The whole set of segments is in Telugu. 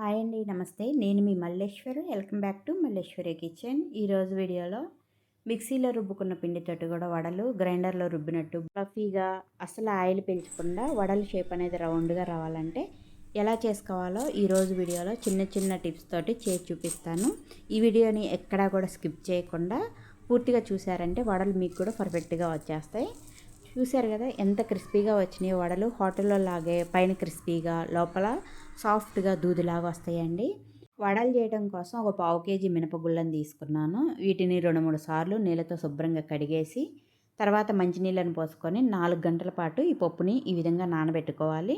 హాయ్ అండి, నమస్తే. నేను మీ Malleswari. Welcome back to Malleswari kitchen. ఈరోజు వీడియోలో మిక్సీలో రుబ్బుకున్న పిండితోటి కూడా వడలు గ్రైండర్లో రుబ్బినట్టు ఫ్లఫీగా అసలు ఆయిల్ పీల్చకుండా వడల షేప్ అనేది రౌండ్గా రావాలంటే ఎలా చేసుకోవాలో ఈరోజు వీడియోలో చిన్న చిన్న టిప్స్ తోటి చేసి చూపిస్తాను. ఈ వీడియోని ఎక్కడా కూడా స్కిప్ చేయకుండా పూర్తిగా చూసారంటే వడలు మీకు కూడా పర్ఫెక్ట్గా వచ్చేస్తాయి. చూసారు కదా ఎంత క్రిస్పీగా వచ్చినాయి వడలు. హోటల్లో లాగే పైన క్రిస్పీగా లోపల సాఫ్ట్గా దూదిలాగా వస్తాయండి. వడలు చేయడం కోసం ఒక పావు కేజీ మినపగుళ్ళని తీసుకున్నాను. వీటిని 2-3 సార్లు నీళ్ళతో శుభ్రంగా కడిగేసి తర్వాత మంచినీళ్ళని పోసుకొని 4 గంటల పాటు ఈ పప్పుని ఈ విధంగా నానబెట్టుకోవాలి.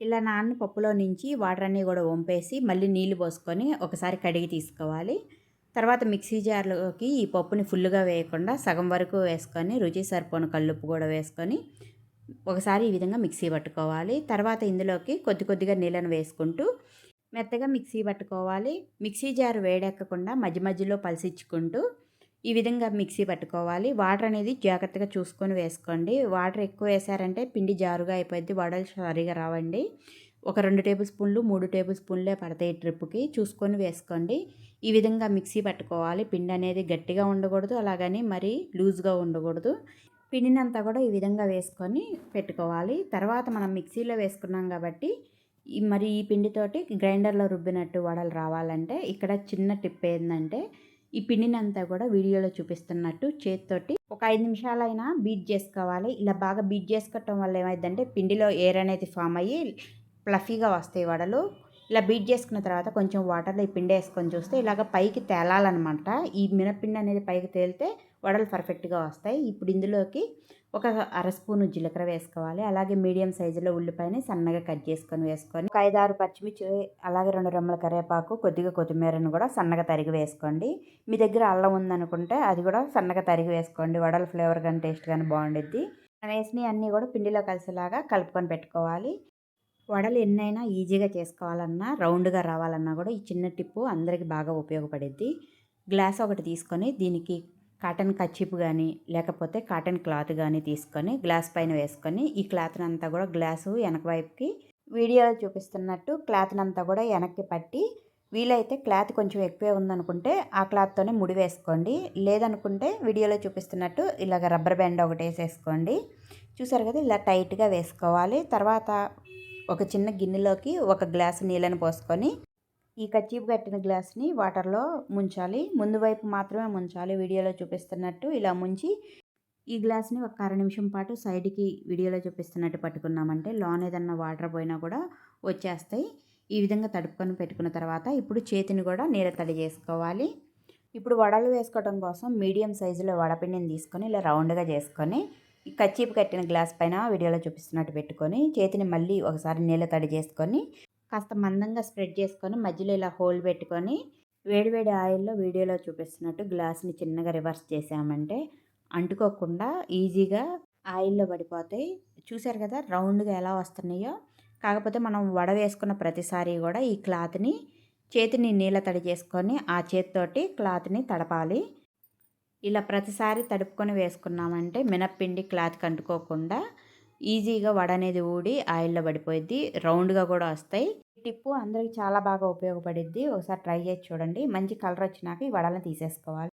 ఇలా నాన్న పప్పులో నుంచి వాటర్ అన్నీ కూడా వంపేసి మళ్ళీ నీళ్లు పోసుకొని ఒకసారి కడిగి తీసుకోవాలి. తర్వాత మిక్సీ జార్లోకి ఈ పప్పుని ఫుల్గా వేయకుండా సగం వరకు వేసుకొని రుచి సరిపోను కల్లుప్పు కూడా వేసుకొని ఒకసారి ఈ విధంగా మిక్సీ పట్టుకోవాలి. తర్వాత ఇందులోకి కొద్ది కొద్దిగా నీళ్ళను వేసుకుంటూ మెత్తగా మిక్సీ పట్టుకోవాలి. మిక్సీ జార్ వేడెక్కకుండా మధ్య మధ్యలో పలిసిచ్చుకుంటూ ఈ విధంగా మిక్సీ పట్టుకోవాలి. వాటర్ అనేది జాగ్రత్తగా చూసుకొని వేసుకోండి. వాటర్ ఎక్కువ వేసారంటే పిండి జారుగా అయిపోద్ది, వడలు సరిగా రావండి. ఒక 2 టేబుల్ స్పూన్లు 3 టేబుల్ స్పూన్లే పడతాయి ట్రిప్కి, చూసుకొని వేసుకోండి. ఈ విధంగా మిక్సీ పట్టుకోవాలి. పిండి అనేది గట్టిగా ఉండకూడదు, అలాగని మరీ లూజ్గా ఉండకూడదు. పిండినంతా కూడా ఈ విధంగా వేసుకొని పెట్టుకోవాలి. తర్వాత మనం మిక్సీలో వేసుకున్నాం కాబట్టి మరి ఈ పిండితోటి గ్రైండర్లో రుబ్బినట్టు వడలు రావాలంటే ఇక్కడ చిన్న టిప్ ఏంటంటే ఈ పిండినంతా కూడా వీడియోలో చూపిస్తున్నట్టు చేతితోటి ఒక 5 నిమిషాలైనా బీట్ చేసుకోవాలి. ఇలా బాగా బీట్ చేసుకోవటం వల్ల ఏమైందంటే పిండిలో ఎయిర్ అనేది ఫామ్ అయ్యి ఫ్లఫీగా వస్తాయి వడలు. ఇలా బీట్ చేసుకున్న తర్వాత కొంచెం వాటర్లో ఈ పిండి వేసుకొని చూస్తే ఇలాగ పైకి తేలాలన్నమాట. ఈ మినపిండి అనేది పైకి తేలితే వడలు పర్ఫెక్ట్గా వస్తాయి. ఇప్పుడు ఇందులోకి ఒక 1/2 స్పూను జీలకర్ర వేసుకోవాలి. అలాగే మీడియం సైజులో ఉల్లిపాయని సన్నగా కట్ చేసుకొని వేసుకొని ఒక 5-6 పచ్చిమిర్చి, అలాగే 2 రెమ్మల కరివేపాకు, కొద్దిగా కొత్తిమీరను కూడా సన్నగా తరిగి వేసుకోండి. మీ దగ్గర అల్లం ఉందనుకుంటే అది కూడా సన్నగా తరిగి వేసుకోండి. వడల ఫ్లేవర్ కానీ టేస్ట్ కానీ బాగుండిద్ది. వేసినవి అన్నీ కూడా పిండిలో కలిసేలాగా కలుపుకొని పెట్టుకోవాలి. వడలు ఎన్నైనా ఈజీగా చేసుకోవాలన్నా రౌండ్గా రావాలన్నా కూడా ఈ చిన్న టిప్పు అందరికీ బాగా ఉపయోగపడిద్ది. గ్లాస్ ఒకటి తీసుకొని దీనికి కాటన్ కచ్చిపు కానీ లేకపోతే కాటన్ క్లాత్ కానీ తీసుకొని గ్లాస్ పైన వేసుకొని ఈ క్లాత్ని అంతా కూడా గ్లాసు వెనక వైపుకి వీడియోలో చూపిస్తున్నట్టు క్లాత్ని అంతా కూడా వెనక్కి పట్టి, వీలైతే క్లాత్ కొంచెం ఎక్కువే ఉందనుకుంటే ఆ క్లాత్తోనే ముడి వేసుకోండి. లేదనుకుంటే వీడియోలో చూపిస్తున్నట్టు ఇలాగ రబ్బర్ బ్యాండ్ ఒకటి వేసేసుకోండి. చూసారు కదా, ఇలా టైట్గా వేసుకోవాలి. తర్వాత ఒక చిన్న గిన్నెలోకి 1 గ్లాసు నీళ్ళని పోసుకొని ఈ కచ్చీపు కట్టిన గ్లాస్ని వాటర్లో ముంచాలి. ముందు వైపు మాత్రమే ముంచాలి. వీడియోలో చూపిస్తున్నట్టు ఇలా ముంచి ఈ గ్లాస్ని ఒక 1/2 నిమిషం పాటు సైడ్కి వీడియోలో చూపిస్తున్నట్టు పట్టుకున్నామంటే లోన్ ఏదన్నా వాటర్ పోయినా కూడా వచ్చేస్తాయి. ఈ విధంగా తడుపుకొని పెట్టుకున్న తర్వాత ఇప్పుడు చేతిని కూడా నీళ్ళ తడి చేసుకోవాలి. ఇప్పుడు వడలు వేసుకోవడం కోసం మీడియం సైజులో వడపిండిని తీసుకొని ఇలా రౌండ్గా చేసుకొని ఈ కచ్చీపు కట్టిన గ్లాస్ పైన వీడియోలో చూపిస్తున్నట్టు పెట్టుకొని చేతిని మళ్ళీ ఒకసారి నీళ్ళ తడి చేసుకొని కాస్త మందంగా స్ప్రెడ్ చేసుకొని మధ్యలో ఇలా హోల్ పెట్టుకొని వేడివేడి ఆయిల్లో వీడియోలో చూపిస్తున్నట్టు గ్లాస్ని చిన్నగా రివర్స్ చేసామంటే అంటుకోకుండా ఈజీగా ఆయిల్లో పడిపోతాయి. చూసారు కదా రౌండ్గా ఎలా వస్తున్నాయో. కాకపోతే మనం వడ వేసుకున్న ప్రతిసారి కూడా ఈ క్లాత్ని చేతిని నీళ్ళ తడి చేసుకొని ఆ చేతితోటి క్లాత్ని తడపాలి. ఇలా ప్రతిసారి తడుపుకొని వేసుకున్నామంటే మినప్పిండి క్లాత్కి అంటుకోకుండా ఈజీగా వడ అనేది ఊడి ఆయిల్లో పడిపోయిద్ది, రౌండ్గా కూడా వస్తాయి. ఈ టిప్పు అందరికీ చాలా బాగా ఉపయోగపడిద్ది. ఒకసారి ట్రై చేసి చూడండి. మంచి కలర్ వచ్చినాక ఈ వడలను తీసేసుకోవాలి.